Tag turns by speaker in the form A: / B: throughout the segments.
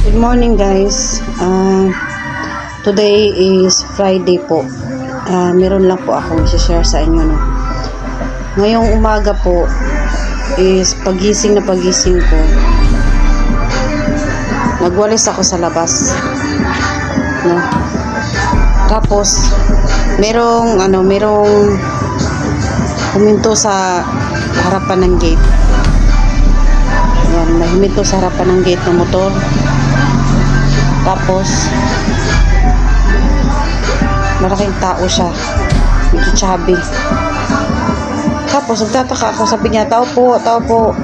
A: Good morning guys. Today is Friday po. Meron lang po akong i-share sa inyo, no. Ngayong umaga po is pagising ko. Nagwalis ako sa labas, no. Tapos merong huminto sa harapan ng gate. Yan, nahiminto sa harapan ng gate ng motor. Tapos malaking tao siya, medyo chubby. Tapos nagtataka ako, sabi niya, tao po. Tao po.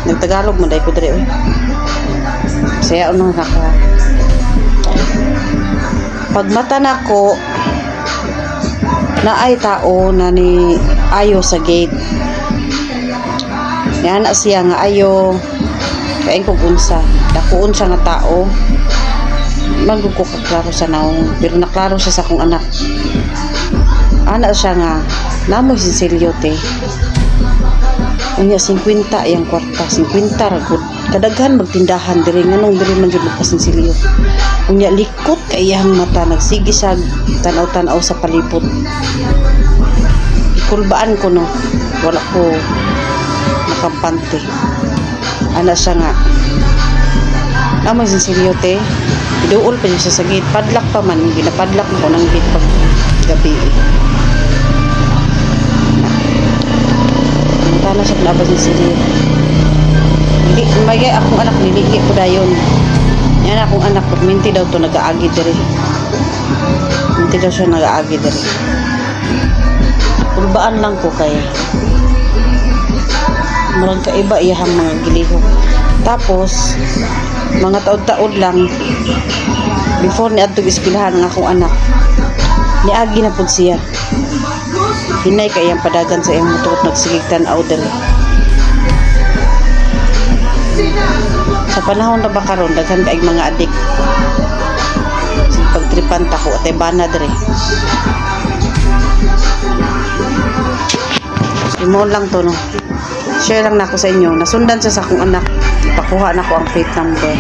A: Nagtagalog mo dahil ko dali. Saya unang naka. Pagmata na ko, na ay tao na ni ayo sa gate. Yan na siya nga ayo. Kain kong unsa. Dakuon siya nga tao. Magugko kaklaro sa naong. Pero naklaro siya sa akong anak. Anak siya nga. Namoy sinsilyo te. Unya 50 yung kwarta. 50 ragod. Kadaghan magtindahan diri. Nganong diri man dyan magpasinsilyo. Unya likot kaiyang mata. Nagsigi siya tanaw-tanaw sa palipot. Ikulbaan ko, no. Wala ko nakampante. Ana siya nga. Namoy sinsilyo te. Iduol pa niya sa gate. Padlock pa man. Ginapadlock ko ng gate pag gabi. Tala siya pinabas sinsilyo. Hindi, umagay akong anak niligi ko dayon. Yan akong anak. Minti daw to nag-aagi diri. Minti daw siya nag-aagi diri. Kulbaan lang ko kay marang kaiba iyahang mga gilihok. Tapos mga taod-taod lang before ni adtog ispilahan ng akong anak, niagi na pud siya. Hinay kay ang padagan sa iyang motor nagsigigtan outer. Sa panahon na ba karon daghan kaig mga adik. Pagtripan ta ko atay bana dere. Imo lang to, no. Share lang na ako sa inyo. Nasundan siya sa akong anak. Ipakuha na ko ang plate number.